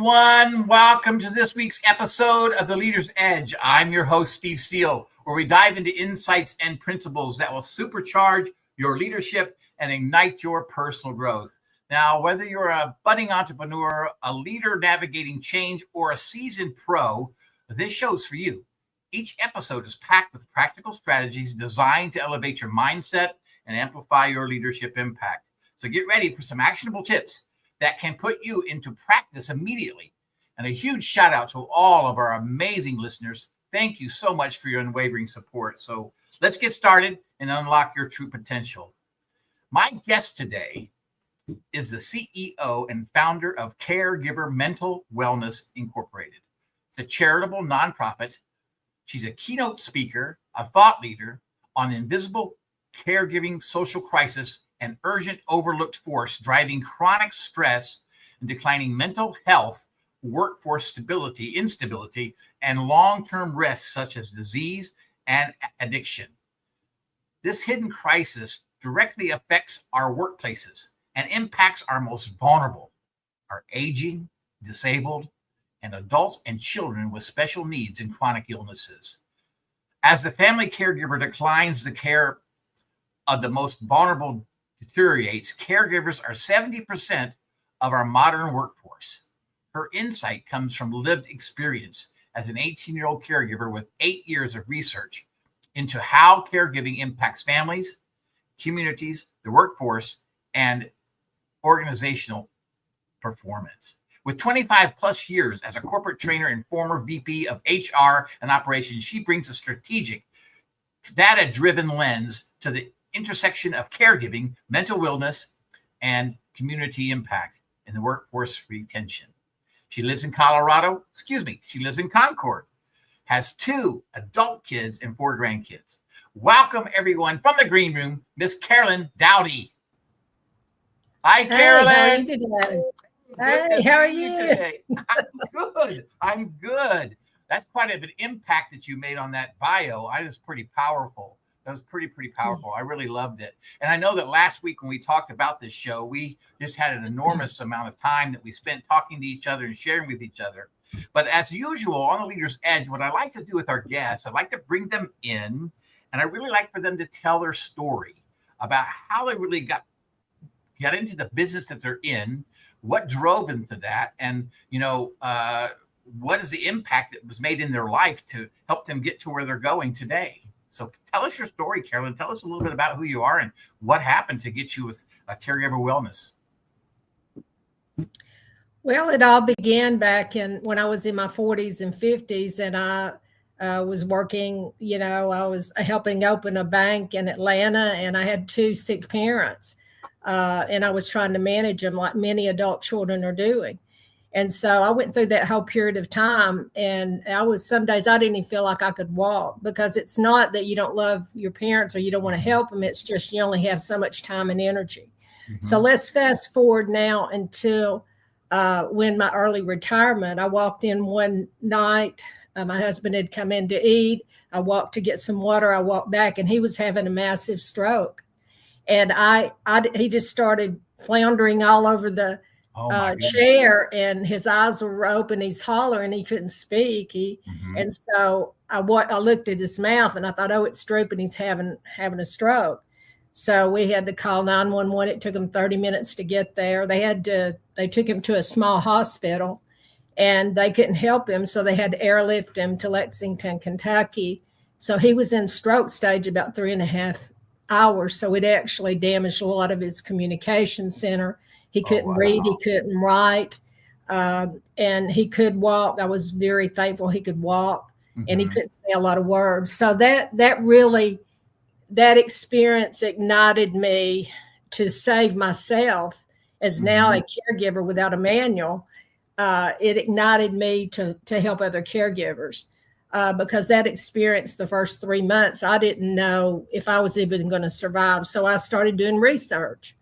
everyone. Welcome to this week's episode of The Leader's Edge. I'm your host, Steve Steele, where we dive into insights and principles that will supercharge your leadership and ignite your personal growth. Now, whether you're a budding entrepreneur, a leader navigating change, or a seasoned pro, this show's for you. Each episode is packed with practical strategies designed to elevate your mindset and amplify your leadership impact. So get ready for some actionable tips that can put you into practice immediately. And a huge shout out to all of our amazing listeners. Thank you so much for your unwavering support. So let's get started and unlock your true potential. My guest today is the CEO and founder of Caregiver Mental Wellness Incorporated. It's a charitable nonprofit. She's a keynote speaker, a thought leader on invisible caregiving, social crisis, and urgent overlooked force driving chronic stress and declining mental health, workforce instability, and long-term risks such as disease and addiction. This hidden crisis directly affects our workplaces and impacts our most vulnerable, our aging, disabled, and adults and children with special needs and chronic illnesses. As the family caregiver declines, the care of the most vulnerable deteriorates. Caregivers are 70% of our modern workforce. Her insight comes from lived experience as an 18-year-old caregiver with 8 years of research into how caregiving impacts families, communities, the workforce, and organizational performance. With 25 plus years as a corporate trainer and former VP of HR and operations, she brings a strategic, data-driven lens to the intersection of caregiving, mental wellness, and community impact in the workforce retention. She lives in Concord, has 2 adult kids and 4 grandkids. Welcome, everyone, from the green room, Miss Carolyn Dowdy. Hi, Carolyn. Hey, how are you today? Hey, how are you? Today? I'm good. That's quite an impact that you made on that bio. That was pretty powerful. That was pretty powerful. I really loved it. And I know that last week when we talked about this show, we just had an enormous amount of time that we spent talking to each other and sharing with each other. But as usual, on The Leader's Edge, what I like to do with our guests, I like to bring them in, and I really like for them to tell their story about how they really got into the business that they're in, what drove them to that, and what is the impact that was made in their life to help them get to where they're going today. So tell us your story, Carolyn. Tell us a little bit about who you are and what happened to get you with Caregiver Wellness. Well, it all began back when I was in my 40s and 50s, and I was working, I was helping open a bank in Atlanta, and I had 2 sick parents, and I was trying to manage them like many adult children are doing. And so I went through that whole period of time, and some days I didn't even feel like I could walk, because it's not that you don't love your parents or you don't want to help them. It's just you only have so much time and energy. Mm-hmm. So let's fast forward now until when my early retirement. I walked in one night. My husband had come in to eat. I walked to get some water. I walked back, and he was having a massive stroke. And he just started floundering all over the chair, and his eyes were open. He's hollering. He couldn't speak. And so I looked at his mouth, and I thought, oh, it's drooping. He's having a stroke. So we had to call 911. It took him 30 minutes to get there. They took him to a small hospital, and they couldn't help him. So they had to airlift him to Lexington, Kentucky. So he was in stroke stage about 3.5 hours. So it actually damaged a lot of his communication center. He couldn't read, he couldn't write, and he could walk. I was very thankful he could walk, and he couldn't say a lot of words. So that experience ignited me to save myself as now a caregiver without a manual. It ignited me to help other caregivers, because that experience, the first 3 months, I didn't know if I was even going to survive. So I started doing research.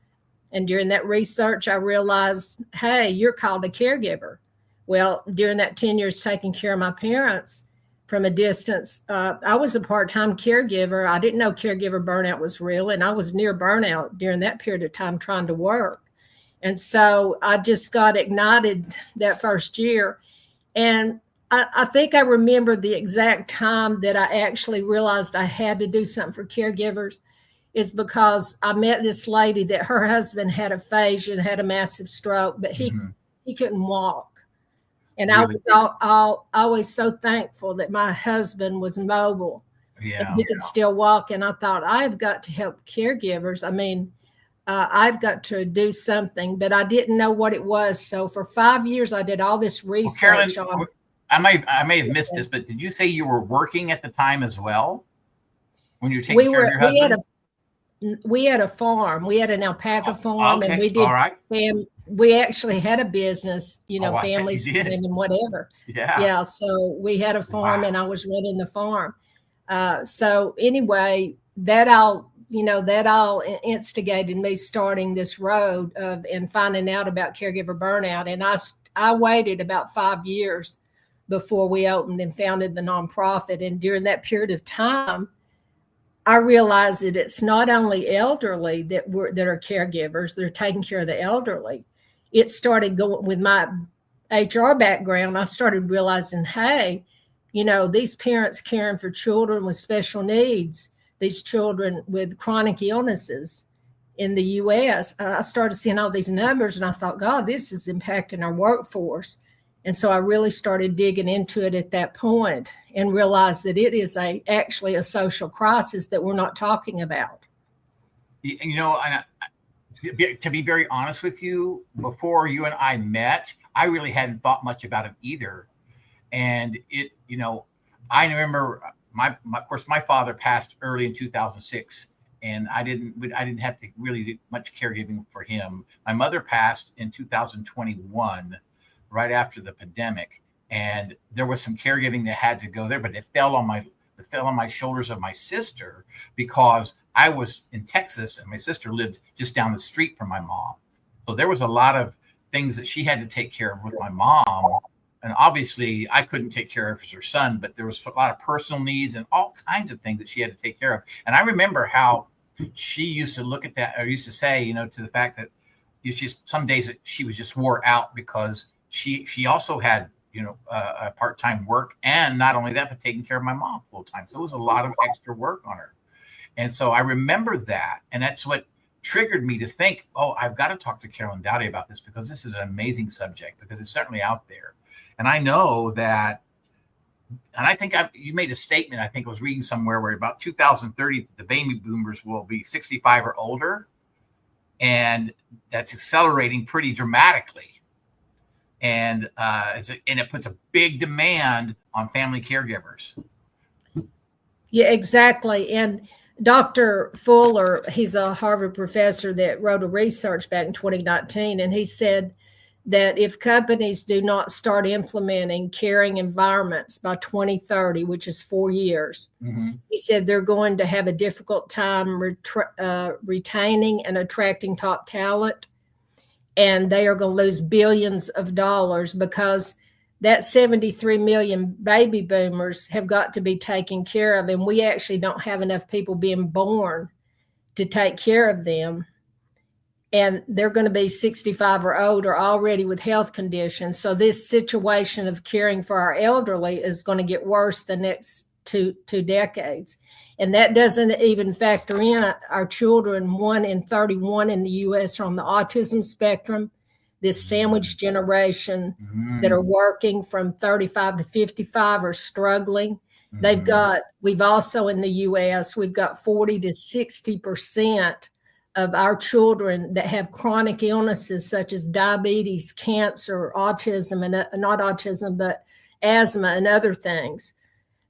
And during that research, I realized, hey, you're called a caregiver. Well, during that 10 years taking care of my parents from a distance, I was a part-time caregiver. I didn't know caregiver burnout was real, and I was near burnout during that period of time trying to work. And so I just got ignited that first year. And I think I remember the exact time that I actually realized I had to do something for caregivers is because I met this lady that her husband had aphasia and had a massive stroke, but he couldn't walk. And Really? I was always so thankful that my husband was mobile and he could still walk. And I thought, I've got to help caregivers. I mean, I've got to do something, but I didn't know what it was. So for 5 years, I did all this research on. I may have missed this, but did you say you were working at the time as well when you were taking care of your husband? We had a farm. We had an alpaca farm, and we did. We actually had a business, families and whatever. Yeah. So we had a farm, and I was running the farm. So anyway, that all instigated me starting this road and finding out about caregiver burnout. And I waited about 5 years before we opened and founded the nonprofit. And during that period of time, I realized that it's not only elderly that are caregivers, they're taking care of the elderly. It started going with my HR background. I started realizing, hey, these parents caring for children with special needs, these children with chronic illnesses in the U.S., I started seeing all these numbers and I thought, God, this is impacting our workforce. And so I really started digging into it at that point and realized that it is actually a social crisis that we're not talking about. To be very honest with you, before you and I met, I really hadn't thought much about it either. And I remember of course, my father passed early in 2006, and I didn't have to really do much caregiving for him. My mother passed in 2021. Right after the pandemic, and there was some caregiving that had to go there, but it fell on my shoulders of my sister because I was in Texas and my sister lived just down the street from my mom. So there was a lot of things that she had to take care of with my mom. And obviously I couldn't take care of her son, but there was a lot of personal needs and all kinds of things that she had to take care of. And I remember how she used to look at that, or used to say, to the fact that some days that she was just wore out because she also had, a part-time work, and not only that, but taking care of my mom full time. So it was a lot of extra work on her. And so I remember that, and that's what triggered me to think, oh, I've got to talk to Carolyn Dowdy about this because this is an amazing subject because it's certainly out there. And I know that, and I think you made a statement, I think I was reading somewhere where about 2030, the baby boomers will be 65 or older. And that's accelerating pretty dramatically. And it puts a big demand on family caregivers. Yeah, exactly. And Dr. Fuller, he's a Harvard professor that wrote a research back in 2019, and he said that if companies do not start implementing caring environments by 2030, which is 4 years, he said they're going to have a difficult time retaining and attracting top talent. And they are going to lose billions of dollars because that 73 million baby boomers have got to be taken care of. And we actually don't have enough people being born to take care of them. And they're going to be 65 or older already with health conditions. So this situation of caring for our elderly is going to get worse the next two decades. And that doesn't even factor in our children. 1 in 31 in the U.S. are on the autism spectrum. This sandwich generation that are working from 35 to 55 are struggling. We've also in the U.S., we've got 40 to 60% of our children that have chronic illnesses such as diabetes, cancer, autism, and not autism, but asthma and other things.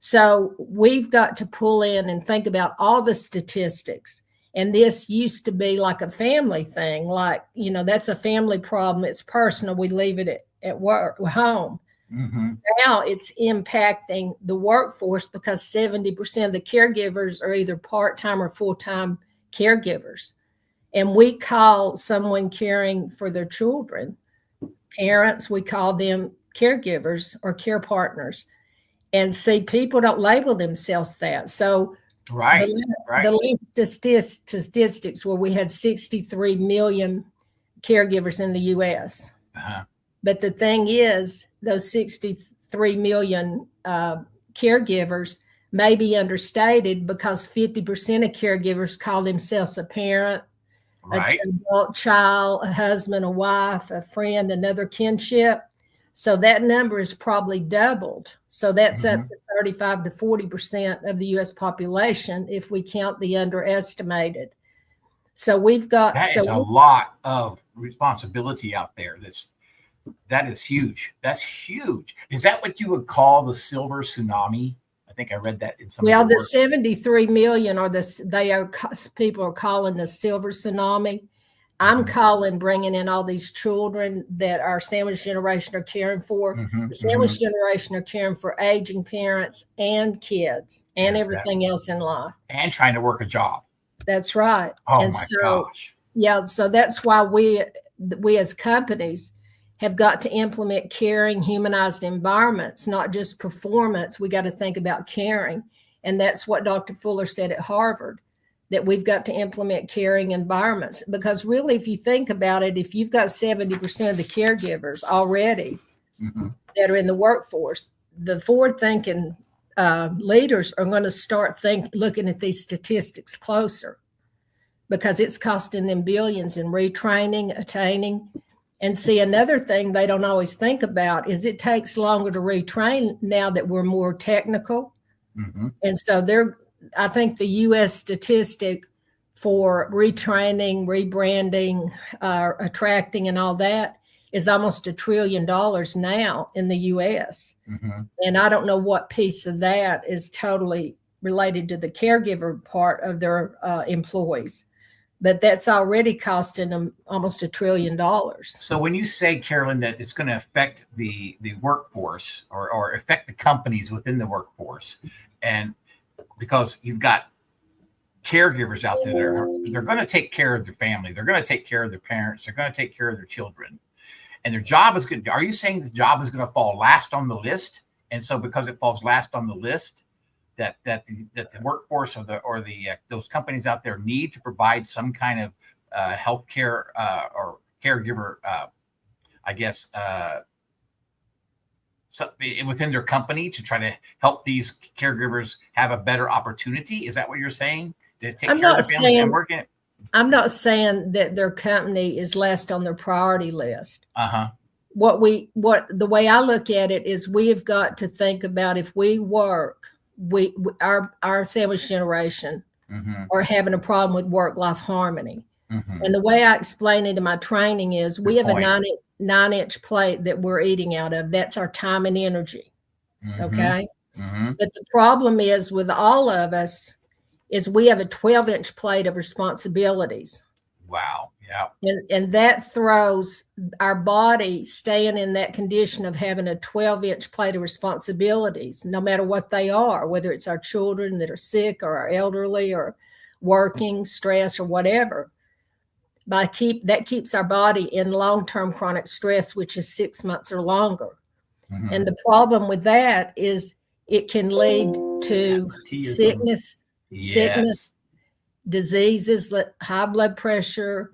So we've got to pull in and think about all the statistics. And this used to be like a family thing, like, that's a family problem. It's personal. We leave it at work, home. Now it's impacting the workforce because 70% of the caregivers are either part-time or full-time caregivers. And we call someone caring for their children, parents, we call them caregivers or care partners. And see, people don't label themselves that. So the list of statistics where we had 63 million caregivers in the U.S. Uh-huh. But the thing is, those 63 million caregivers may be understated because 50% of caregivers call themselves a parent, Right. an adult child, a husband, a wife, a friend, another kinship. So that number is probably doubled. So that's up to 35 to 40% of the U.S. population if we count the underestimated. So we've got that is a lot of responsibility out there. That is huge. That's huge. Is that what you would call the silver tsunami? I think I read that in some. Well, the 73 million people are calling the silver tsunami. I'm calling bringing in all these children that our sandwich generation are caring for. The sandwich generation are caring for aging parents and kids and everything else in life. And trying to work a job. That's right. Oh, and my so, gosh. Yeah, so that's why we as companies have got to implement caring, humanized environments, not just performance. We got to think about caring. And that's what Dr. Fuller said at Harvard, that we've got to implement caring environments. Because really, if you think about it, if you've got 70% of the caregivers already that are in the workforce, the forward-thinking leaders are going to start looking at these statistics closer, because it's costing them billions in retraining, attaining. And see, another thing they don't always think about is it takes longer to retrain now that we're more technical. And so I think the U.S. statistic for retraining, rebranding, attracting and all that is almost $1 trillion now in the U.S. And I don't know what piece of that is totally related to the caregiver part of their employees. But that's already costing them almost $1 trillion. So when you say, Carolyn, that it's going to affect the workforce or affect the companies within the workforce, and because you've got caregivers out there, they're going to take care of their family, they're going to take care of their parents, they're going to take care of their children, and their job is good. Are you saying the job is going to fall last on the list? And so because it falls last on the list, that the workforce or those companies out there need to provide some kind of healthcare or caregiver, within their company to try to help these caregivers have a better opportunity? Is that what you're saying? To take care of their family and work in it? I'm not saying that their company is last on their priority list. The way I look at it is we have got to think about, if we work, our sandwich generation are having a problem with work-life harmony. And the way I explain it in my training is we have a 9-inch plate that we're eating out of. That's our time and energy. Okay. But the problem is with all of us is we have a 12-inch plate of responsibilities. Wow. Yeah. And that throws our body staying in that condition of having a 12-inch plate of responsibilities, no matter what they are, whether it's our children that are sick or our elderly or working, stress or whatever. That keeps our body in long-term chronic stress, which is 6 months or longer. And the problem with that is it can lead to sickness, diseases, high blood pressure,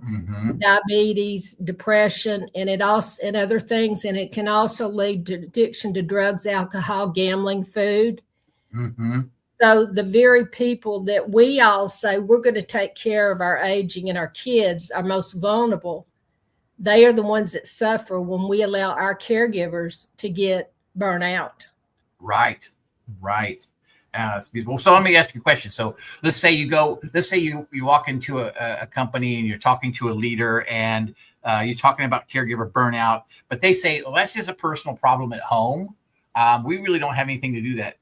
diabetes, depression, and other things. And it can also lead to addiction to drugs, alcohol, gambling, food. So the very people that we all say we're going to take care of our aging and our kids, our most vulnerable, they are the ones that suffer when we allow our caregivers to get burnt out. Right. It's beautiful. So let me ask you a question. So let's say you walk into a company and you're talking to a leader and you're talking about caregiver burnout, but they say, well, that's just a personal problem at home. We really don't have anything to do that.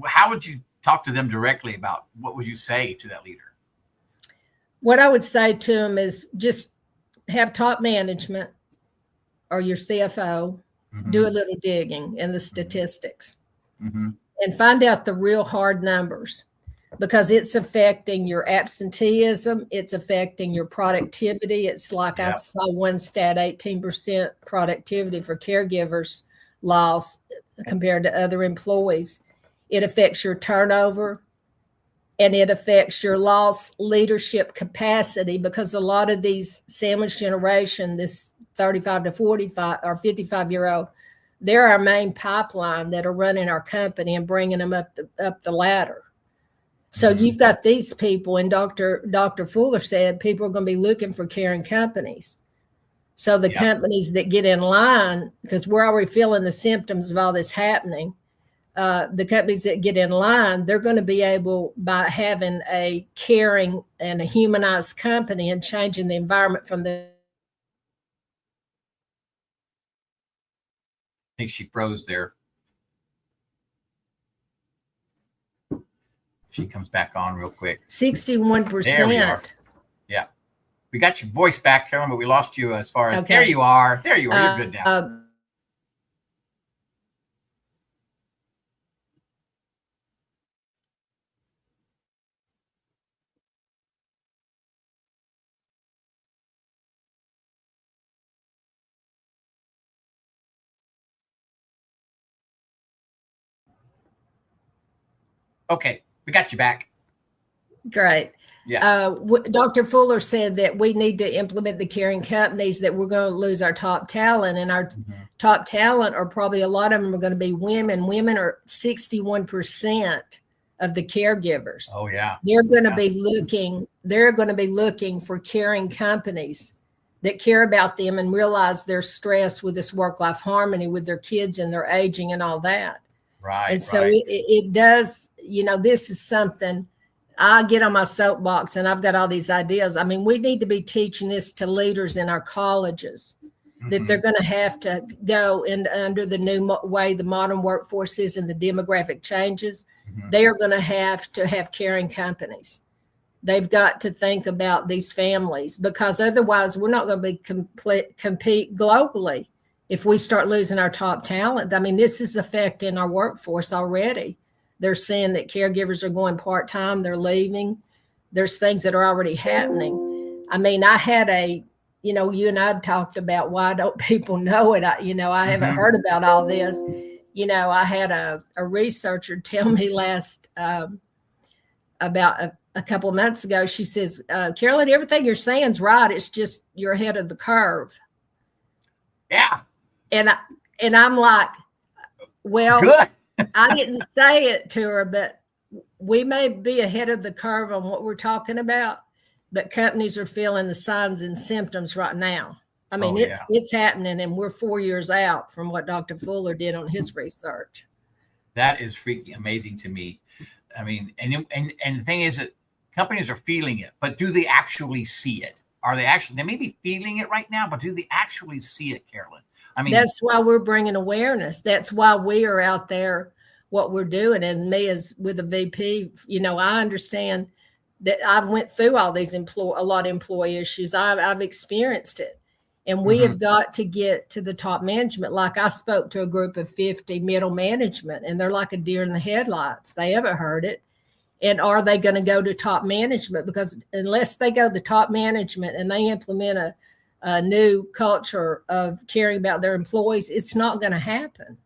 How would you talk to them directly about, what would you say to that leader? What I would say to them is just have top management or your CFO do a little digging in the statistics. And find out the real hard numbers, because it's affecting your absenteeism. It's affecting your productivity. It's like I saw one stat, 18% productivity for caregivers loss compared to other employees. It affects your turnover. and it affects your lost leadership capacity, because a lot of these sandwich generation, this 35 to 45 or 55-year-old, they're our main pipeline that are running our company and bringing them up the ladder. So you've got these people, and Dr. Fuller said people are going to be looking for caring companies. So the companies that get in line, because we're already feeling the symptoms of all this happening, the companies that get in line, they're going to be able, by having a caring and a humanized company and changing the environment from the. I think she froze there. She comes back on real quick. 61%. There we are. Yeah. We got your voice back, Carolyn, but we lost you as far as, Okay. There you are. There you are. You're good now. Okay. We got you back. Great. Yeah. Dr. Fuller said that we need to implement the caring companies, that we're going to lose our top talent, and our top talent are probably, a lot of them are going to be women. Women are 61% of the caregivers. Oh yeah. They're going to be looking for caring companies that care about them and realize their stress with this work-life harmony with their kids and their aging and all that. Right. And so it does, this is something. I get on my soapbox and I've got all these ideas. I mean, we need to be teaching this to leaders in our colleges, that they're going to have to go in under the new way the modern workforce is and the demographic changes. They are going to have caring companies. They've got to think about these families, because otherwise we're not going to be compete globally if we start losing our top talent. I mean, this is affecting our workforce already. They're saying that caregivers are going part-time. They're leaving. There's things that are already happening. I mean, I had you and I talked about, why don't people know it? I haven't heard about all this. I had a researcher tell me about a couple of months ago. She says, Carolyn, everything you're saying is right. It's just you're ahead of the curve. Yeah. And I'm like, well, good. I didn't say it to her, but we may be ahead of the curve on what we're talking about, but companies are feeling the signs and symptoms right now. I mean, it's happening, and we're 4 years out from what Dr. Fuller did on his research. That is freaking amazing to me. I mean, and the thing is that companies are feeling it, but do they actually see it? They may be feeling it right now, but do they actually see it, Carolyn? I mean, that's why we're bringing awareness. That's why we are out there, what we're doing. And me, as with a VP, I understand that I've went through all these a lot of employee issues. I've experienced it. And we have got to get to the top management. Like, I spoke to a group of 50 middle management, and they're like a deer in the headlights. They haven't heard it. And are they going to go to top management? Because unless they go to top management and they implement a new culture of caring about their employees, it's not going to happen.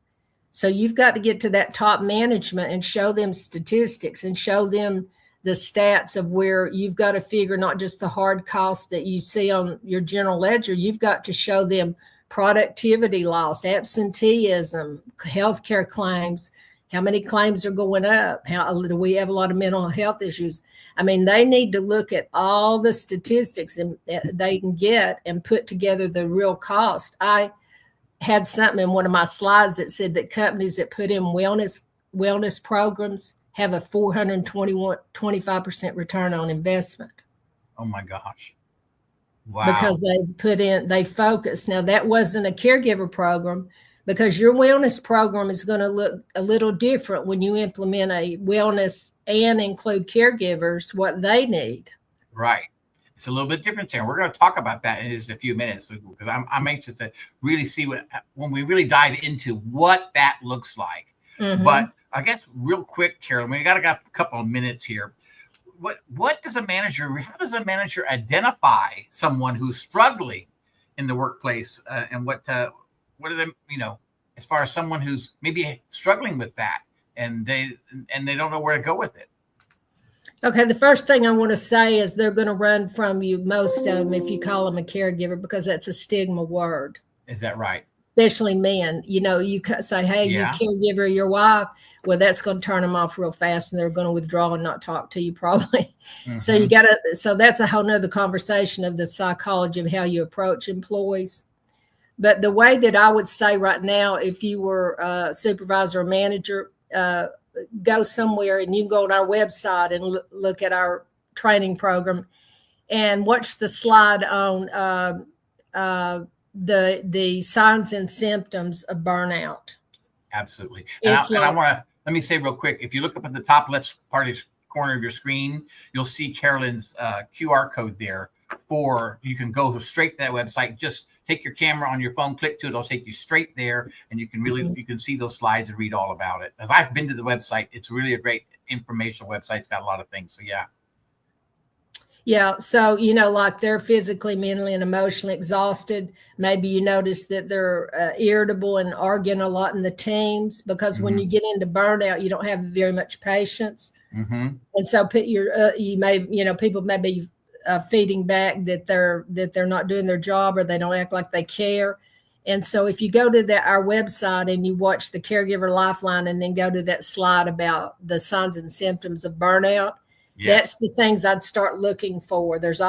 So you've got to get to that top management and show them statistics and show them the stats of where you've got to figure not just the hard costs that you see on your general ledger. You've got to show them productivity loss, absenteeism, healthcare claims, how many claims are going up, how do we have a lot of mental health issues. I mean, they need to look at all the statistics and they can get and put together the real cost. I had something in one of my slides that said that companies that put in wellness programs have a 25% return on investment. Oh my gosh. Wow. Because they focus. Now, that wasn't a caregiver program, because your wellness program is going to look a little different when you implement a wellness and include caregivers, what they need. Right. It's a little bit different there. We're going to talk about that in just a few minutes, because I'm anxious to really see when we really dive into what that looks like. But I guess real quick, Carolyn, we got a couple of minutes here. How does a manager identify someone who's struggling in the workplace, and what are them, as far as someone who's maybe struggling with that and they don't know where to go with it? Okay, the first thing I want to say is they're going to run from you, most of them, if you call them a caregiver, because that's a stigma word. Is that right? Especially men. You say, hey, you caregiver, your wife. Well, that's going to turn them off real fast, and they're going to withdraw and not talk to you probably. Mm-hmm. So that's a whole nother conversation of the psychology of how you approach employees. But the way that I would say right now, if you were a supervisor or manager, go somewhere and you can go on our website and look at our training program and watch the slide on the signs and symptoms of burnout. Absolutely. And I want to, let me say real quick, if you look up at the top left corner of your screen, you'll see Carolyn's QR code there, or you can go straight to that website. Just take your camera on your phone, click to it, it'll take you straight there, and you can you can see those slides and read all about it. As I've been to the website, it's really a great informational website. It's got a lot of things. So yeah. Yeah. So, like they're physically, mentally, and emotionally exhausted. Maybe you notice that they're irritable and arguing a lot in the teams, because when you get into burnout, you don't have very much patience. And so people may be feeding back that they're not doing their job, or they don't act like they care. And so if you go to our website and you watch the Caregiver Lifeline and then go to that slide about the signs and symptoms of burnout, that's the things I'd start looking for. There's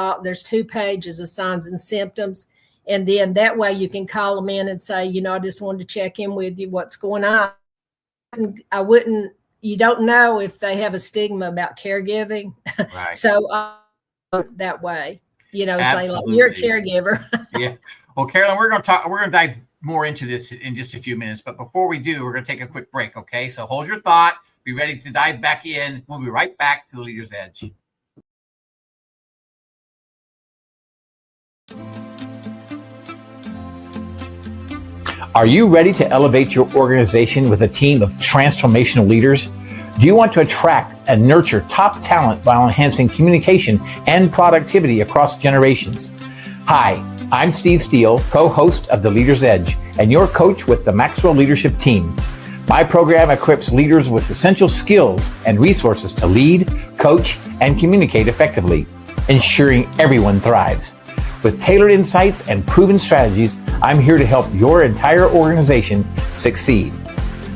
2 pages of signs and symptoms. And then that way you can call them in and say, I just wanted to check in with you. What's going on? You don't know if they have a stigma about caregiving. Right. So that way, say like, you're a caregiver. Yeah. Well, Carolyn, we're going to dive more into this in just a few minutes. But before we do, we're going to take a quick break. Okay. So hold your thought. Be ready to dive back in. We'll be right back to the Leader's Edge. Are you ready to elevate your organization with a team of transformational leaders? Do you want to attract and nurture top talent while enhancing communication and productivity across generations? Hi, I'm Steve Steele, co-host of The Leader's Edge, and your coach with the Maxwell Leadership Team. My program equips leaders with essential skills and resources to lead, coach, and communicate effectively, ensuring everyone thrives. With tailored insights and proven strategies, I'm here to help your entire organization succeed.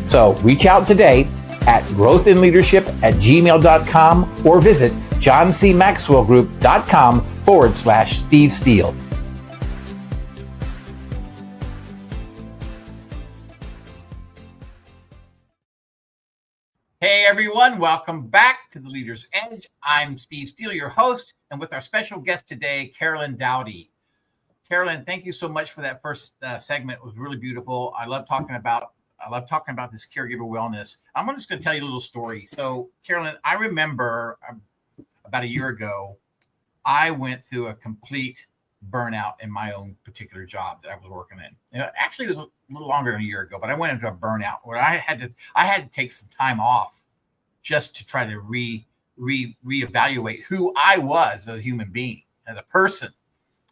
So reach out today at growthinleadership@gmail.com or visit johncmaxwellgroup.com/Steve Steele. Hey everyone, welcome back to the Leader's Edge. I'm Steve Steele, your host, and with our special guest today, Carolyn Dowdy. Carolyn, thank you so much for that first segment. It was really beautiful. I love talking about this caregiver wellness. I'm just going to tell you a little story. So, Carolyn, I remember about a year ago, I went through a complete burnout in my own particular job that I was working in. Actually, it was a little longer than a year ago, but I went into a burnout where I had to take some time off just to try to reevaluate who I was as a human being, as a person.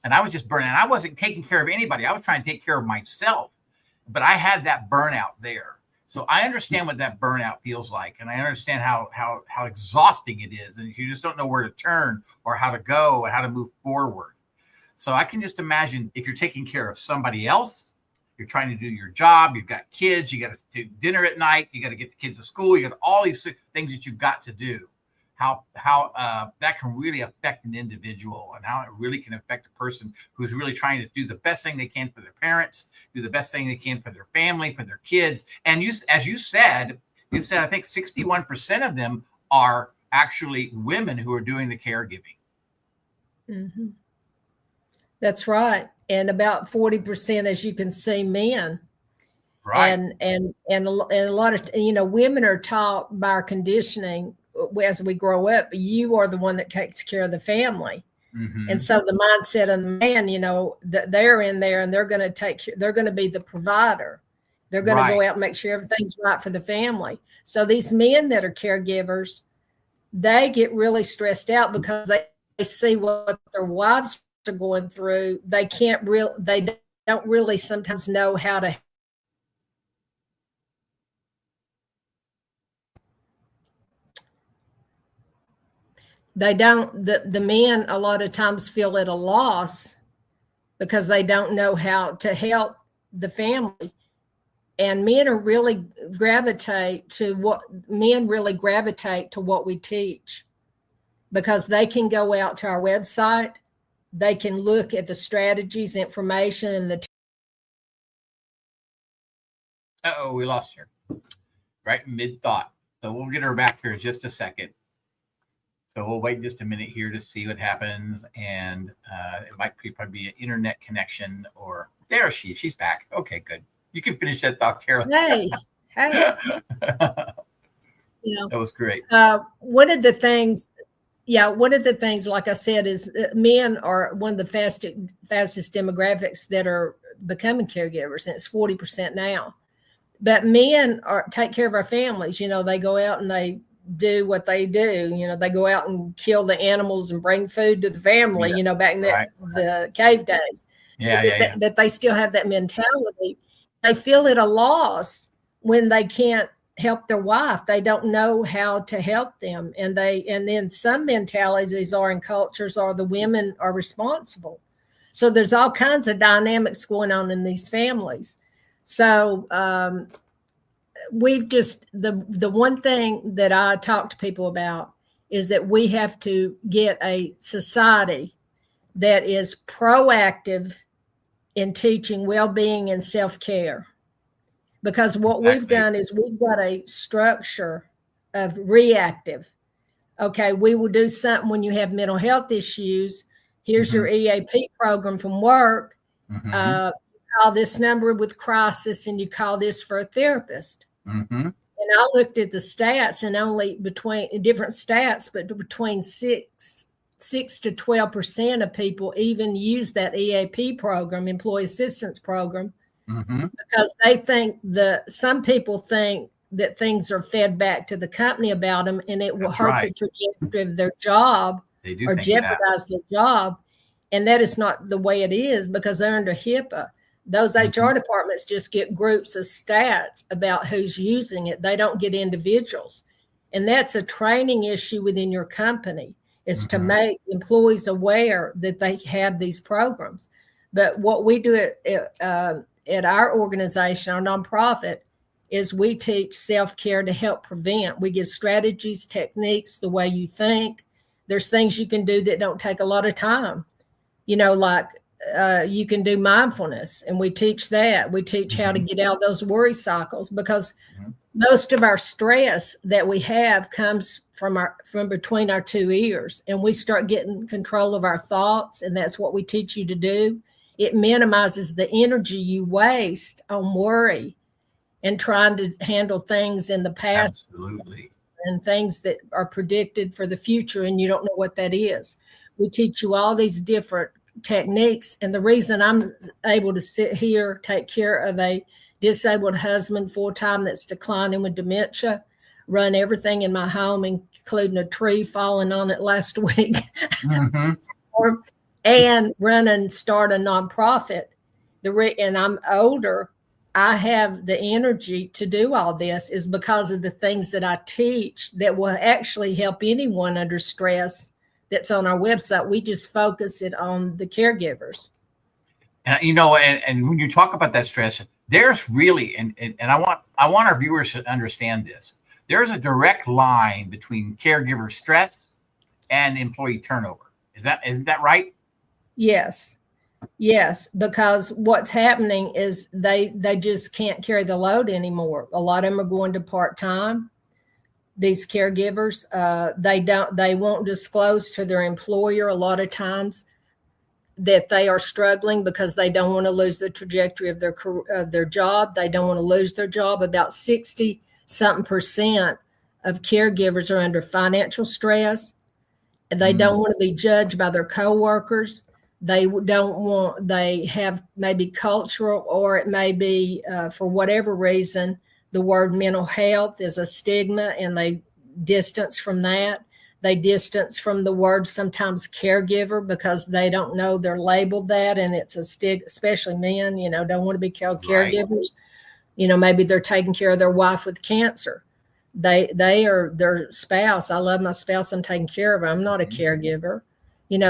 And I was just burning out. I wasn't taking care of anybody. I was trying to take care of myself, but I had that burnout there. So I understand what that burnout feels like. And I understand how exhausting it is. And you just don't know where to turn or how to go and how to move forward. So I can just imagine if you're taking care of somebody else, you're trying to do your job, you've got kids, you got to do dinner at night, you got to get the kids to school, you got all these things that you've got to do. How that can really affect an individual, and how it really can affect a person who's really trying to do the best thing they can for their parents, do the best thing they can for their family, for their kids. And as you said, I think 61% of them are actually women who are doing the caregiving. Mm-hmm. That's right. And about 40%, as you can see, men. Right. And a lot of, women are taught by our conditioning as we grow up, you are the one that takes care of the family. Mm-hmm. And so the mindset of the man, that they're in there and they're going to be the provider. They're going to go out and make sure everything's right for the family. So these men that are caregivers, they get really stressed out because they see what their wives are going through. They don't really sometimes know how to. the men a lot of times feel at a loss because they don't know how to help the family. And men really gravitate to what we teach, because they can go out to our website, they can look at the strategies, information, and the we lost her right mid thought. So we'll get her back here in just a second. So we'll wait just a minute here to see what happens. And it might probably be an internet connection, or there she's back. Okay, good. You can finish that thought, Carolyn. Hey. That was great. One of the things, like I said, is men are one of the fastest demographics that are becoming caregivers, and it's 40% now. But men take care of our families. They go out and they do what they do. They go out and kill the animals and bring food to the family. Back in the cave days. That they still have that mentality. They feel at a loss when they can't help their wife. They don't know how to help them. And then some mentalities are in cultures are the women are responsible. So there's all kinds of dynamics going on in these families. So we've just, the one thing that I talk to people about is that we have to get a society that is proactive in teaching well-being and self-care. Because what we've done is we've got a structure of reactive. Okay, we will do something when you have mental health issues. Here's your EAP program from work. Call this number with crisis, and you call this for a therapist. And I looked at the stats, and only between different stats, but between 6 to 12% of people even use that EAP program, employee assistance program, because they think some people think that things are fed back to the company about them, and it will hurt the trajectory of their job or jeopardize their job. And that is not the way it is, because they're under HIPAA. Those HR departments just get groups of stats about who's using it. They don't get individuals. And that's a training issue within your company, is to make employees aware that they have these programs. But what we do at our organization, our nonprofit, is we teach self-care to help prevent. We give strategies, techniques, the way you think. There's things you can do that don't take a lot of time. Like you can do mindfulness, and we teach that. We teach how to get out of those worry cycles, because most of our stress that we have comes from between our two ears, and we start getting control of our thoughts, and that's what we teach you to do. It minimizes the energy you waste on worry and trying to handle things in the past. Absolutely. And things that are predicted for the future, and you don't know what that is. We teach you all these different techniques. And the reason I'm able to sit here, take care of a disabled husband full-time that's declining with dementia, run everything in my home, including a tree falling on it last week, and run and start a nonprofit. And I'm older, I have the energy to do all this, is because of the things that I teach that will actually help anyone under stress that's on our website. We just focus it on the caregivers. And when you talk about that stress, there's really, and I want our viewers to understand this. There's a direct line between caregiver stress and employee turnover. Isn't that right? Yes, because what's happening is they just can't carry the load anymore. A lot of them are going to part-time. These caregivers, they won't disclose to their employer a lot of times that they are struggling, because they don't want to lose the trajectory of their job. They don't want to lose their job. About 60-something% of caregivers are under financial stress. They don't want to be judged by their coworkers. They have maybe cultural, or it may be for whatever reason, the word mental health is a stigma, and they distance from that. They distance from the word sometimes caregiver, because they don't know they're labeled that, and it's a stigma, especially men, don't want to be called caregivers. Maybe they're taking care of their wife with cancer. They are their spouse. I love my spouse. I'm taking care of her. I'm not a caregiver.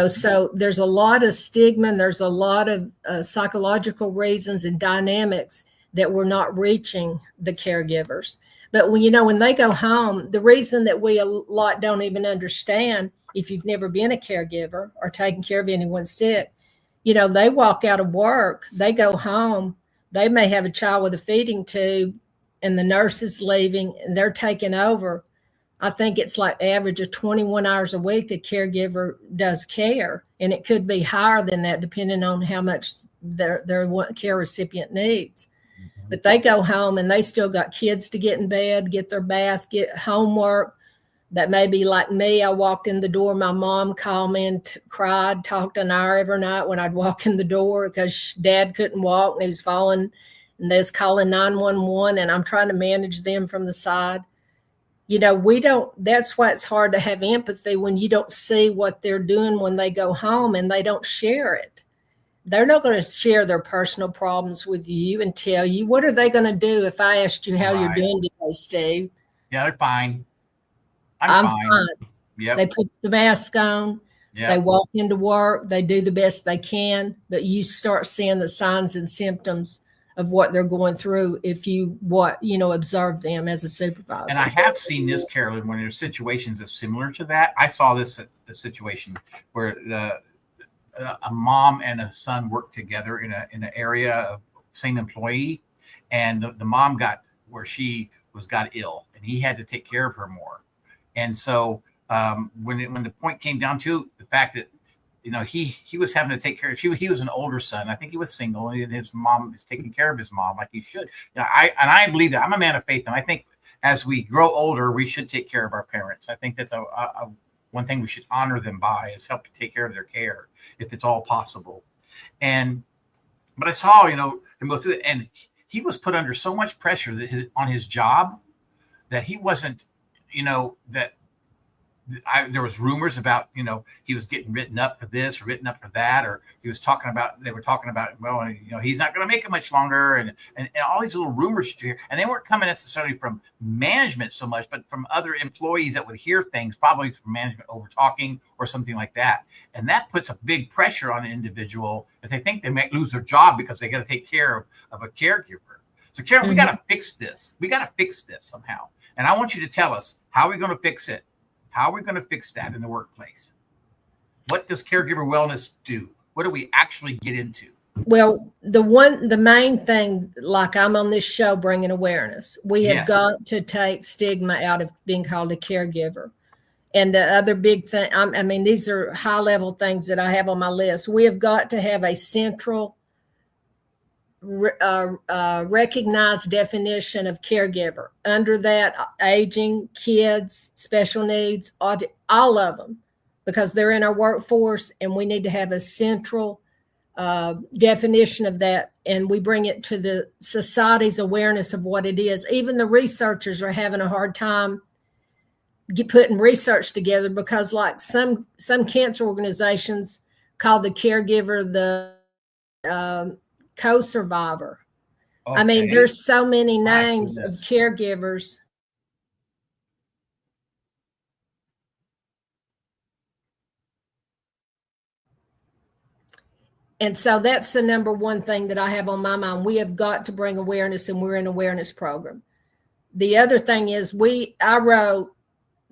So there's a lot of stigma and there's a lot of psychological reasons and dynamics that we're not reaching the caregivers. But when they go home, the reason that we a lot don't even understand, if you've never been a caregiver or taken care of anyone sick, they walk out of work, they go home, they may have a child with a feeding tube and the nurse is leaving and they're taking over. I think it's like average of 21 hours a week a caregiver does care. And it could be higher than that depending on how much their care recipient needs. But they go home and they still got kids to get in bed, get their bath, get homework. That may be like me. I walked in the door. My mom called me and cried, talked an hour every night when I'd walk in the door because Dad couldn't walk and he was falling. And they was calling 911 and I'm trying to manage them from the side. That's why it's hard to have empathy when you don't see what they're doing when they go home and they don't share it. They're not going to share their personal problems with you and tell you. What are they going to do if I asked you how you're doing today, Steve? Yeah, they're fine. I'm fine. Yep. They put the mask on. Yep. They walk into work. They do the best they can. But you start seeing the signs and symptoms of what they're going through if you observe them as a supervisor. And I have seen this, Carolyn, when there's situations that's similar to that. I saw this situation where a mom and a son worked together in an area of same employee, and the mom got ill, and he had to take care of her more. And so when the point came down to the fact that he was having to take care of, he was an older son. I think he was single, and his mom is taking care of his mom like he should. I believe that. I'm a man of faith, and I think as we grow older, we should take care of our parents. I think that's one thing we should honor them by, is help to take care of their care if it's all possible. But I saw him go through it, and he was put under so much pressure on his job that he wasn't there was rumors about, he was getting written up for this or written up for that, or they were talking about, well, he's not going to make it much longer. And all these little rumors you hear, and they weren't coming necessarily from management so much, but from other employees that would hear things, probably from management over talking or something like that. And that puts a big pressure on an individual if they think they might lose their job because they got to take care of a caregiver. So Carol, we got to fix this. We got to fix this somehow. And I want you to tell us, how are we going to fix it? How are we going to fix that in the workplace? What does caregiver wellness do? What do we actually get into? Well, the main thing, like I'm on this show bringing awareness, we have got to take stigma out of being called a caregiver. And the other big thing, these are high level things that I have on my list. We have got to have a central recognized definition of caregiver. Under that, aging, kids, special needs, all of them, because they're in our workforce, and we need to have a central definition of that, and we bring it to the society's awareness of what it is. Even the researchers are having a hard time putting research together, because like some cancer organizations call the caregiver the co-survivor. Okay. There's so many names of caregivers. And so that's the number one thing that I have on my mind. We have got to bring awareness, and we're an awareness program. The other thing is I wrote,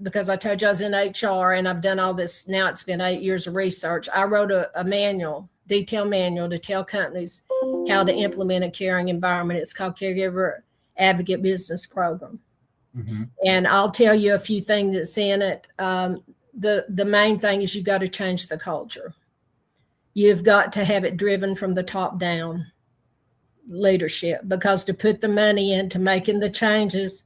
because I told you I was in HR and I've done all this, now it's been 8 years of research. I wrote a manual, detailed manual to tell companies how to implement a caring environment. It's called Caregiver Advocate Business Program. Mm-hmm. And I'll tell you a few things that's in it. The main thing is you've got to change the culture. You've got to have it driven from the top down leadership, because to put the money into making the changes,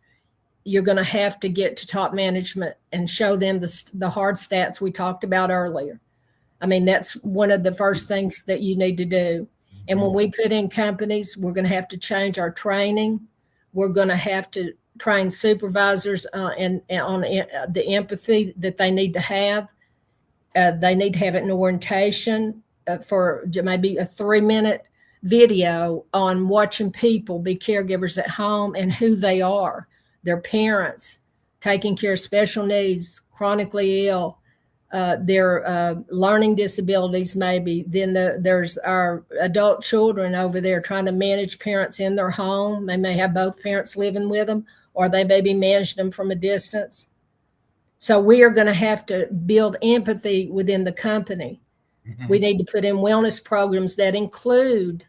you're going to have to get to top management and show them the hard stats we talked about earlier. That's one of the first things that you need to do. And when we put in companies, we're going to have to change our training. We're going to have to train supervisors and on the empathy that they need to have. They need to have it in orientation for maybe a 3-minute video on watching people be caregivers at home and who they are, their parents, taking care of special needs, chronically ill, their learning disabilities maybe. Then there's our adult children over there trying to manage parents in their home. They may have both parents living with them, or they maybe manage them from a distance. So we are going to have to build empathy within the company. Mm-hmm. We need to put in wellness programs that include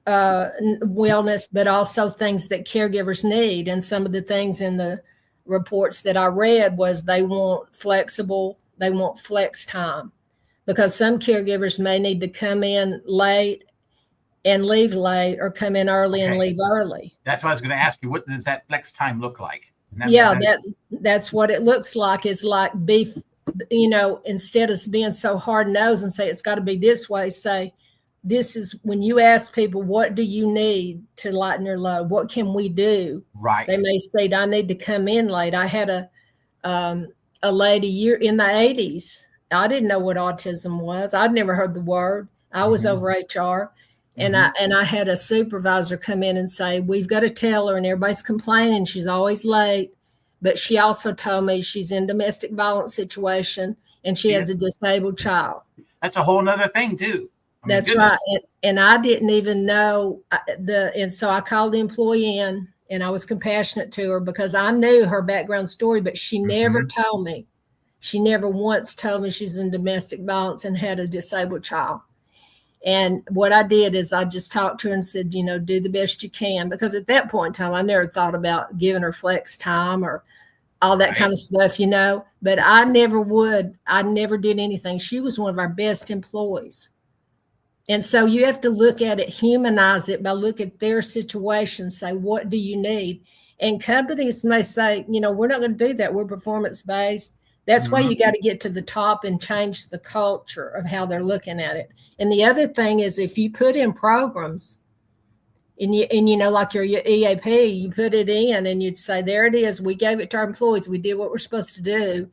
wellness, but also things that caregivers need. And some of the things in the reports that I read was they want flex time, because some caregivers may need to come in late and leave late, or come in early and leave early. That's what I was going to ask you. What does that flex time look like? That's what it looks like. It's like beef, instead of being so hard-nosed and say it's got to be this way, say, this is when you ask people, what do you need to lighten your load? What can we do? Right. They may say, I need to come in late. I had a lady in the 80s. I didn't know what autism was. I'd never heard the word. I was over HR. And I had a supervisor come in and say, we've got to tell her, and everybody's complaining, she's always late. But she also told me she's in domestic violence situation and she has a disabled child. That's a whole nother thing too. That's right. And I didn't even know and so I called the employee in, and I was compassionate to her because I knew her background story, but she never told me. She never once told me she's in domestic violence and had a disabled child. And what I did is I just talked to her and said, do the best you can. Because at that point in time, I never thought about giving her flex time or all that kind of stuff, But I never did anything. She was one of our best employees. And so you have to look at it, humanize it by look at their situation, say, what do you need? And companies may say, we're not going to do that. We're performance-based. That's why you got to get to the top and change the culture of how they're looking at it. And the other thing is, if you put in programs and like your EAP, you put it in and you'd say, there it is. We gave it to our employees. We did what we're supposed to do.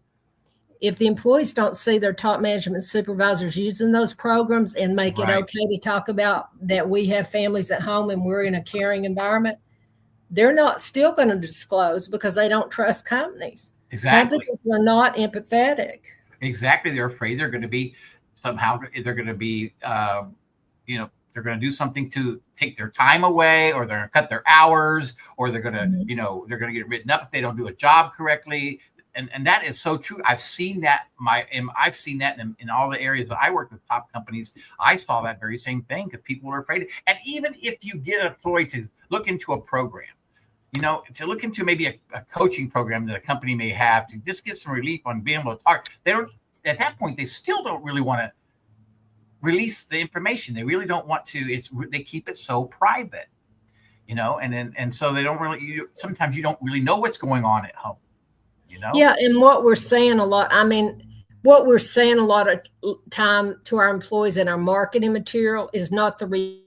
If the employees don't see their top management supervisors using those programs and make it okay to talk about that we have families at home and we're in a caring environment, they're not still going to disclose because they don't trust companies. Exactly. Companies are not empathetic. Exactly. They're afraid they're going to be they're going to be, they're going to do something to take their time away, or they're going to cut their hours, or they're going to, they're going to get written up if they don't do a job correctly. And that is so true. I've seen that in all the areas that I work with top companies. I saw that very same thing because people are afraid. And even if you get an employee to look into a program, to look into maybe a coaching program that a company may have to just get some relief on being able to talk, they don't. At that point, they still don't really want to release the information. They really don't want to. They keep it so private, and so they don't really. Sometimes you don't really know what's going on at home. Yeah, and what we're saying a lot, what we're saying a lot of time to our employees in our marketing material is not the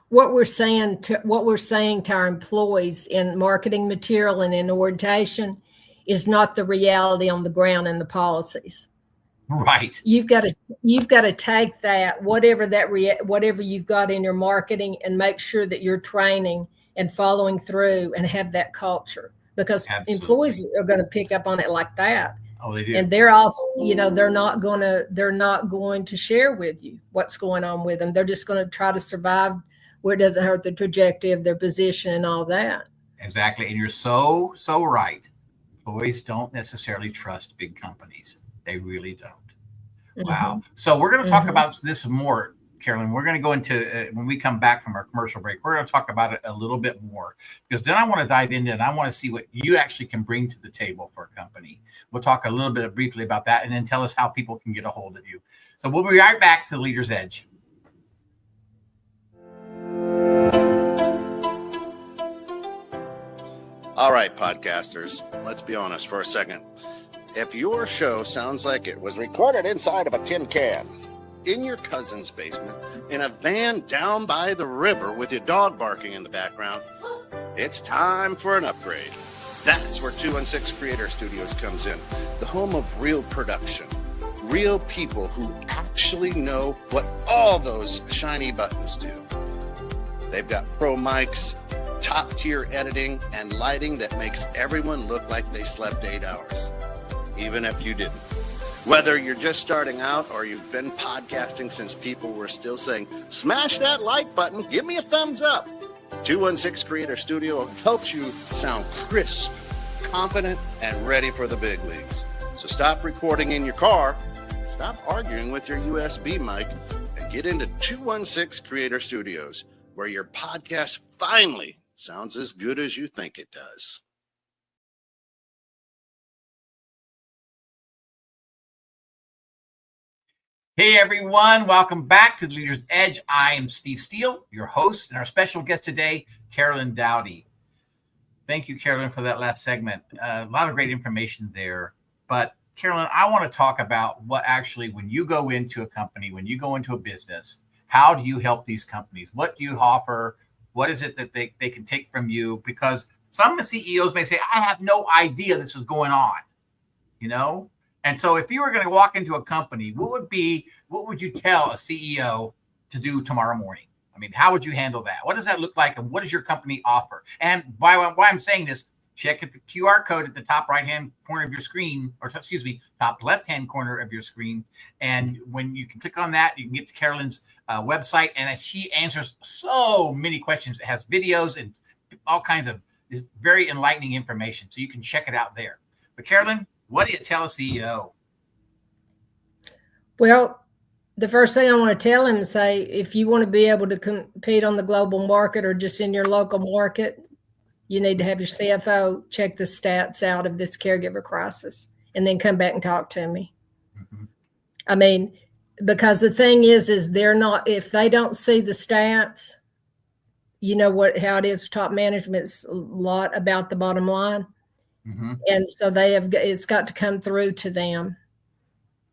what we're saying to our employees in marketing material and in orientation is not the reality on the ground in the policies. Right. You've got to take that, whatever you've got in your marketing, and make sure that you're training and following through and have that culture, because employees are going to pick up on it like that. Oh, they do. And they're also, they're not going to share with you what's going on with them. They're just going to try to survive where it doesn't hurt the trajectory of their position and all that. Exactly. And you're so right. Employees don't necessarily trust big companies. They really don't. Wow. So we're going to talk about this more, Carolyn. We're going to go into, when we come back from our commercial break, we're going to talk about it a little bit more, because then I want to dive into it and I want to see what you actually can bring to the table for a company. We'll talk a little bit briefly about that, and then tell us how people can get a hold of you. So we'll be right back to Leader's Edge. All right, podcasters, let's be honest for a second. If your show sounds like it was recorded inside of a tin can, in your cousin's basement, in a van down by the river with your dog barking in the background, it's time for an upgrade. That's where 216 Creator Studios comes in, the home of real production, real people who actually know what all those shiny buttons do. They've got pro mics, top tier editing, and lighting that makes everyone look like they slept 8 hours, even if you didn't. Whether you're just starting out or you've been podcasting since people were still saying, smash that like button, give me a thumbs up. 216 Creator Studio helps you sound crisp, confident, and ready for the big leagues. So stop recording in your car, stop arguing with your USB mic, and get into 216 Creator Studios, where your podcast finally sounds as good as you think it does. Hey everyone, welcome back to the Leader's Edge. I am Steve Steele, your host, and our special guest today, Carolyn Dowdy. Thank you, Carolyn, for that last segment. A lot of great information there. But Carolyn, I want to talk about what actually, when you go into a company, when you go into a business, how do you help these companies? What do you offer? What is it that they can take from you? Because some CEOs may say, I have no idea this is going on, you know? And so if you were going to walk into a company, what would you tell a CEO to do tomorrow morning? I mean, how would you handle that? What does that look like? And what does your company offer? And why I'm saying this, check at the QR code at the top right-hand corner of your screen, or excuse me, top left-hand corner of your screen. And when you can click on that, you can get to Carolyn's website, and she answers so many questions. It has videos and all kinds of very enlightening information. So you can check it out there. But Carolyn, what do you tell a CEO? Well, the first thing I want to tell him is say, if you want to be able to compete on the global market or just in your local market, you need to have your CFO check the stats out of this caregiver crisis and then come back and talk to me. Mm-hmm. I mean, because the thing is they're not, if they don't see the stats, you know how it is, top management's a lot about the bottom line. Mm-hmm. And so it's got to come through to them.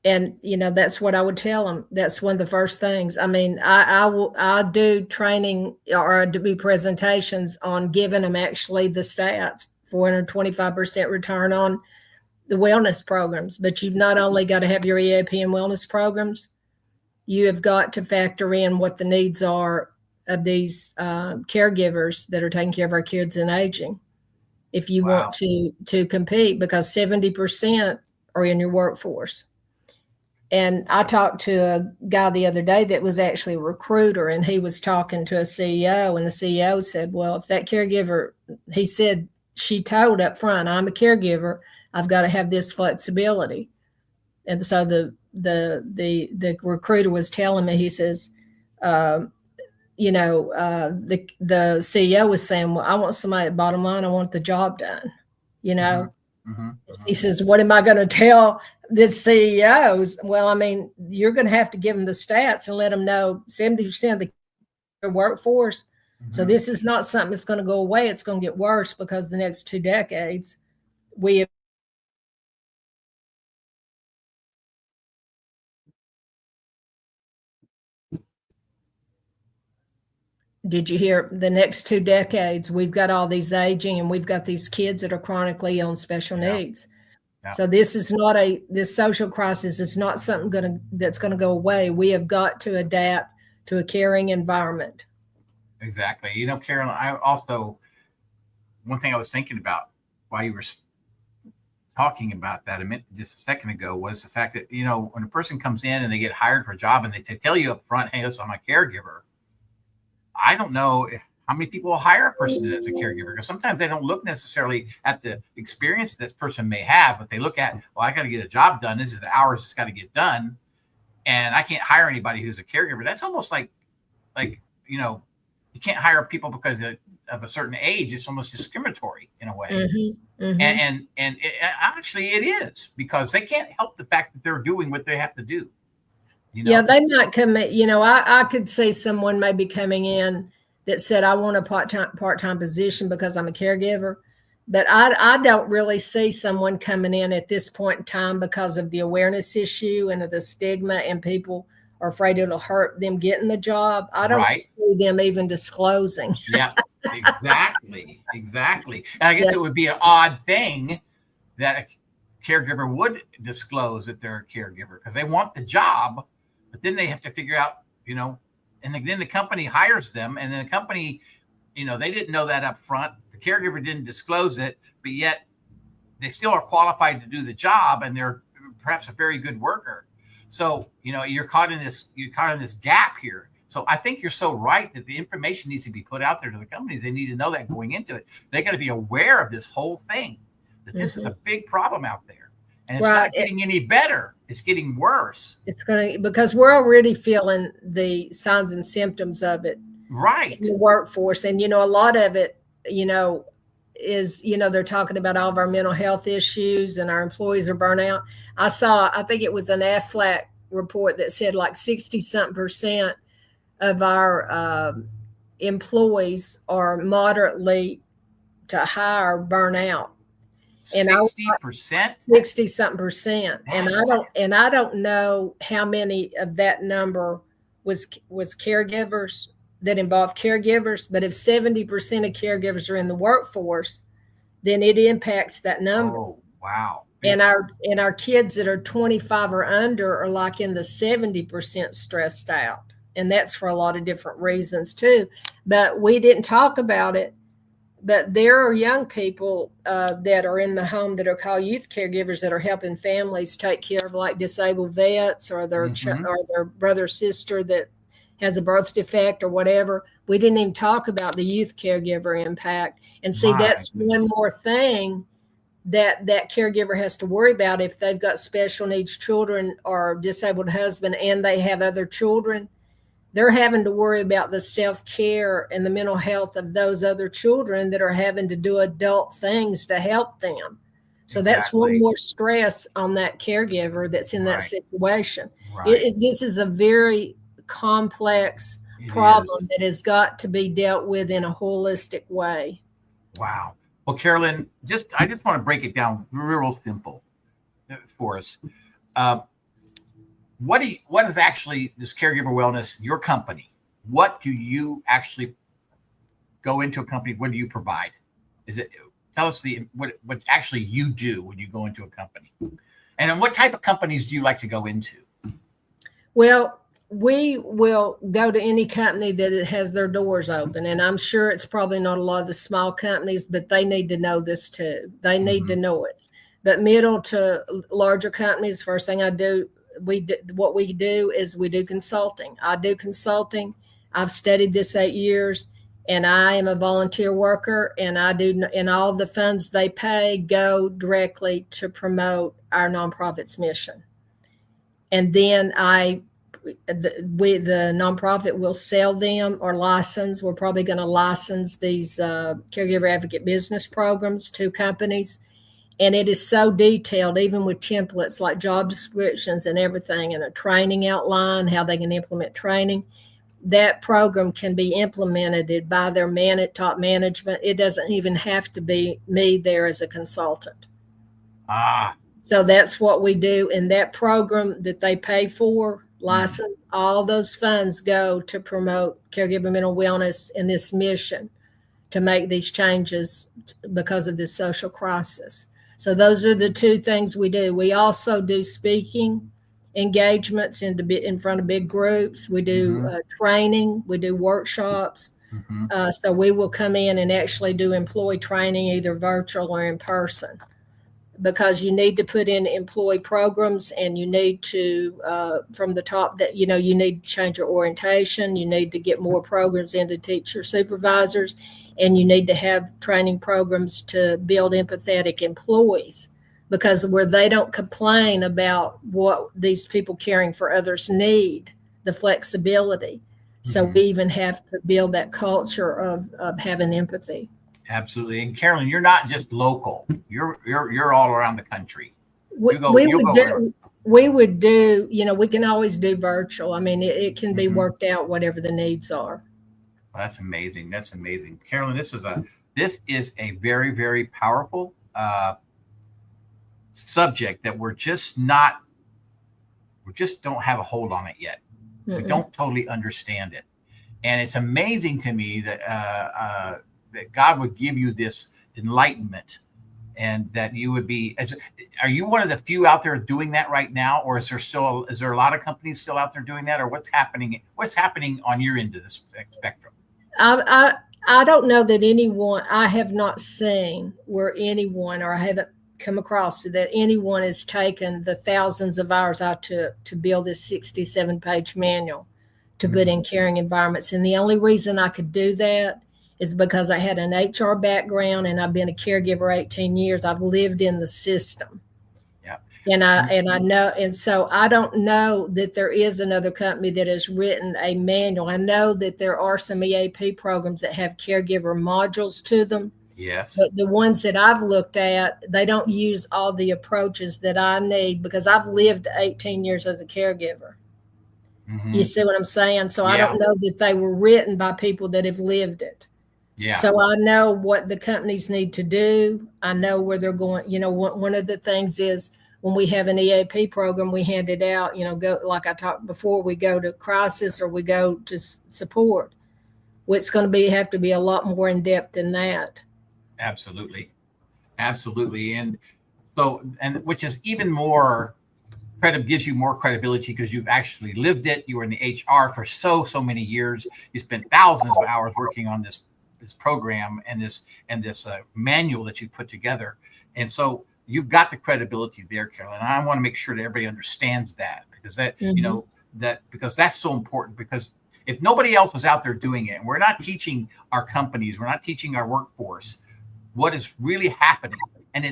And, you know, that's what I would tell them. That's one of the first things. I mean, I do training or I do presentations on giving them actually the stats, 425% return on the wellness programs. But you've not only got to have your EAP and wellness programs, you have got to factor in what the needs are of these caregivers that are taking care of our kids and aging. If you want to compete, because 70% are in your workforce. And I talked to a guy the other day that was actually a recruiter, and he was talking to a CEO, and the CEO said, well, if that caregiver, he said, she told up front, I'm a caregiver, I've got to have this flexibility. And so the recruiter was telling me, he says, the CEO was saying, well, I want somebody at bottom line, I want the job done, you know. Mm-hmm. Mm-hmm. He says, what am I going to tell this CEOs? Well, I mean, you're going to have to give them the stats and let them know 70% of the workforce. Mm-hmm. So this is not something that's going to go away. It's going to get worse because the next 2 decades, we have. Did you hear? The next 2 decades, we've got all these aging and we've got these kids that are chronically on special needs. Yeah. So this social crisis is not something that's going to go away. We have got to adapt to a caring environment. Exactly. You know, Carolyn, I also, one thing I was thinking about while you were talking about that just a second ago was the fact that, you know, when a person comes in and they get hired for a job and they tell you up front, hey, listen, I'm a caregiver. I don't know how many people will hire a person as a caregiver, because sometimes they don't look necessarily at the experience this person may have, but they look at, well, I got to get a job done. This is the hours it's got to get done. And I can't hire anybody who's a caregiver. That's almost like, you know, you can't hire people because of a certain age. It's almost discriminatory in a way. Mm-hmm. Mm-hmm. And actually it is, because they can't help the fact that they're doing what they have to do. You know? Yeah, they might come. You know, I could see someone maybe coming in that said, I want a part-time position because I'm a caregiver. But I don't really see someone coming in at this point in time because of the awareness issue and of the stigma, and people are afraid it'll hurt them getting the job. I don't see them even disclosing. Yeah, exactly. And I guess it would be an odd thing that a caregiver would disclose that they're a caregiver because they want the job, but then they have to figure out, and then the company hires them, and then the company, they didn't know that up front. The caregiver didn't disclose it, but yet they still are qualified to do the job, and they're perhaps a very good worker. So, you're caught in this gap here. So I think you're so right that the information needs to be put out there to the companies. They need to know that going into it. They got to be aware of this whole thing, that this is a big problem out there. And it's not getting any better. It's getting worse. It's because we're already feeling the signs and symptoms of it. Right. In the workforce. And, a lot of it, is, they're talking about all of our mental health issues and our employees are burnout. I think it was an AFLAC report that said like 60-something% of our employees are moderately to higher burnout. And 60%? 60-something%. And I don't know how many of that number was caregivers that involve caregivers, but if 70% of caregivers are in the workforce, then it impacts that number. Oh, wow. And our kids that are 25 or under are like in the 70% stressed out. And that's for a lot of different reasons too. But we didn't talk about it. But there are young people that are in the home that are called youth caregivers that are helping families take care of like disabled vets or their or their brother or sister that has a birth defect or whatever. We didn't even talk about the youth caregiver impact. And see, that's one more thing that caregiver has to worry about if they've got special needs children or disabled husband and they have other children. They're having to worry about the self-care and the mental health of those other children that are having to do adult things to help them. So that's one more stress on that caregiver that's in that situation. This is a very complex problem that has got to be dealt with in a holistic way. Wow. Well, Carolyn, I just want to break it down real simple for us. What is actually this Caregiver Wellness, your company? What do you actually go into a company? What do you provide? Tell us what actually you do when you go into a company, and then what type of companies do you like to go into? Well, we will go to any company that has their doors open, and I'm sure it's probably not a lot of the small companies, but they need to know this too. They need to know it. But middle to larger companies, first thing I do. What we do is we do consulting. I do consulting. I've studied this 8 years, and I am a volunteer worker, and all the funds they pay go directly to promote our nonprofit's mission. And then the nonprofit will sell them or license. We're probably going to license these caregiver advocate business programs to companies. And it is so detailed, even with templates like job descriptions and everything, and a training outline, how they can implement training. That program can be implemented by their top management. It doesn't even have to be me there as a consultant. So that's what we do. And that program that they pay for, license, all those funds go to promote caregiver mental wellness and this mission to make these changes because of this social crisis. So those are the two things we do. We also do speaking engagements in front of big groups. We do training. We do workshops. So we will come in and actually do employee training, either virtual or in person, because you need to put in employee programs, and you need to, from the top, that you need to change your orientation. You need to get more programs into teacher supervisors. And you need to have training programs to build empathetic employees, because where they don't complain about what these people caring for others need, the flexibility. So we even have to build that culture of having empathy. Absolutely. And Carolyn, you're not just local. You're all around the country. We would do, we can always do virtual. I mean, it can be worked out, whatever the needs are. Well, that's amazing. That's amazing. Carolyn, this is a very, very powerful subject that we just don't have a hold on it yet. We don't totally understand it. And it's amazing to me that that God would give you this enlightenment and that you would be, are you one of the few out there doing that right now? Or is there a lot of companies still out there doing that, or what's happening on your end of the spectrum? I don't know that anyone, I have not seen where anyone, or I haven't come across that anyone has taken the thousands of hours I took to build this 67-page manual to put in caring environments. And the only reason I could do that is because I had an HR background and I've been a caregiver 18 years. I've lived in the system. Yeah. And I know, and so I don't know that there is another company that has written a manual. I know that there are some EAP programs that have caregiver modules to them. Yes. But the ones that I've looked at, they don't use all the approaches that I need because I've lived 18 years as a caregiver. Mm-hmm. You see what I'm saying? So I don't know that they were written by people that have lived it. Yeah. So I know what the companies need to do. I know where they're going. You know, one of the things is when we have an EAP program, we hand it out, go, like I talked before, we go to crisis or we go to support. Well, it's going to have to be a lot more in depth than that. Absolutely. And so, and which is even more gives you more credibility because you've actually lived it. You were in the HR for so many years. You spent thousands of hours working on this program and this manual that you put together. And so you've got the credibility there, Carolyn. And I want to make sure that everybody understands that because because that's so important, because if nobody else is out there doing it, and we're not teaching our companies, we're not teaching our workforce what is really happening. And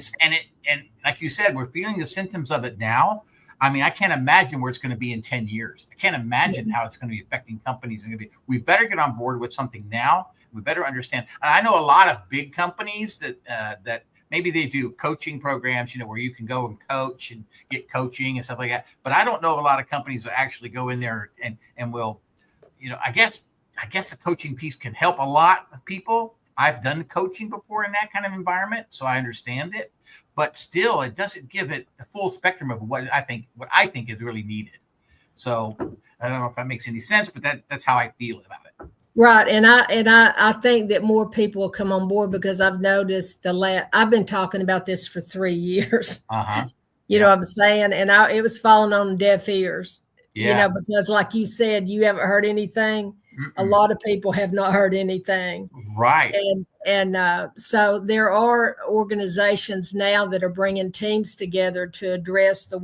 like you said, we're feeling the symptoms of it now. I mean, I can't imagine where it's going to be in 10 years. I can't imagine how it's going to be affecting companies. We better get on board with something now. We better understand. And I know a lot of big companies that maybe they do coaching programs, where you can go and coach and get coaching and stuff like that. But I don't know of a lot of companies that actually go in there and will, I guess the coaching piece can help a lot with people. I've done coaching before in that kind of environment, so I understand it. But still, it doesn't give it the full spectrum of what I think is really needed. So I don't know if that makes any sense, but that's how I feel about it. Right, and I think that more people will come on board because I've noticed I've been talking about this for 3 years. You know what I'm saying, and it was falling on deaf ears. Yeah. Because like you said, you haven't heard anything. Mm-mm. A lot of people have not heard anything. Right. And so there are organizations now that are bringing teams together to address the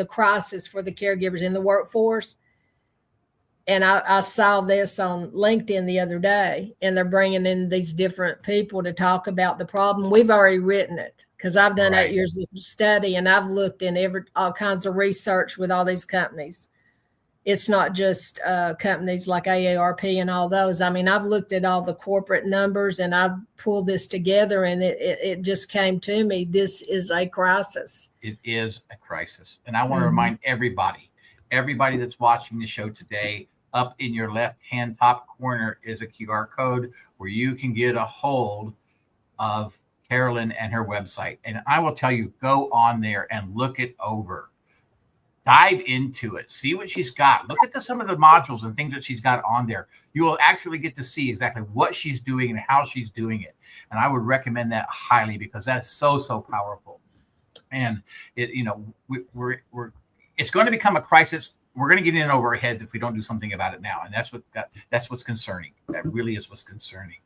crisis for the caregivers in the workforce. And I saw this on LinkedIn the other day, and they're bringing in these different people to talk about the problem. We've already written it because I've done 8 years of study, and I've looked in all kinds of research with all these companies. It's not just companies like AARP and all those. I mean, I've looked at all the corporate numbers, and I've pulled this together, and it just came to me. This is a crisis. It is a crisis. And I want to remind everybody that's watching the show today, up in your left-hand top corner is a QR code where you can get a hold of Carolyn and her website. And I will tell you, go on there and look it over. Dive into it. See what she's got. Look at some of the modules and things that she's got on there. You will actually get to see exactly what she's doing and how she's doing it. And I would recommend that highly because that is so powerful. And it's going to become a crisis. We're going to get in over our heads if we don't do something about it now. And that's what's concerning. That really is what's concerning.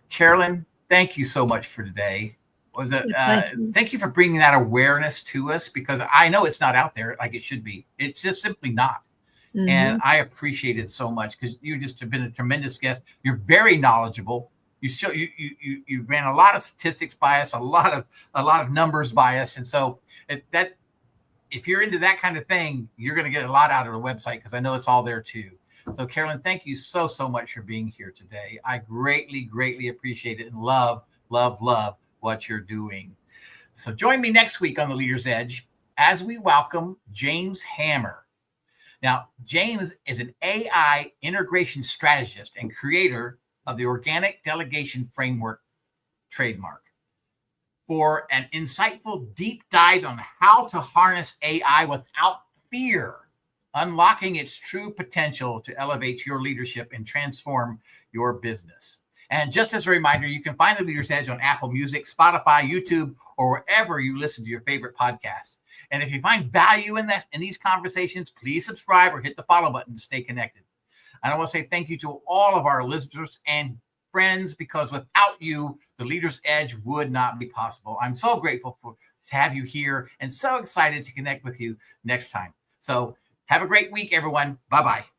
Carolyn, thank you so much for today. Thank you for bringing that awareness to us, because I know it's not out there like it should be. It's just simply not. Mm-hmm. And I appreciate it so much because you just have been a tremendous guest. You're very knowledgeable. You ran a lot of statistics by us, a lot of numbers by us. And so if you're into that kind of thing, you're going to get a lot out of the website because I know it's all there too. So Carolyn, thank you so much for being here today. I greatly appreciate it and love what you're doing. So join me next week on The Leader's Edge as we welcome James Hammer. Now, James is an AI integration strategist and creator of the Organic Delegation Framework trademark. For an insightful deep dive on how to harness AI without fear, unlocking its true potential to elevate your leadership and transform your business. And just as a reminder, you can find The Leader's Edge on Apple Music, Spotify, YouTube, or wherever you listen to your favorite podcasts. And if you find value in these conversations, please subscribe or hit the follow button to stay connected. And I want to say thank you to all of our listeners and friends, because without you, The Leader's Edge would not be possible. I'm so grateful to have you here and so excited to connect with you next time. So have a great week, everyone. Bye-bye.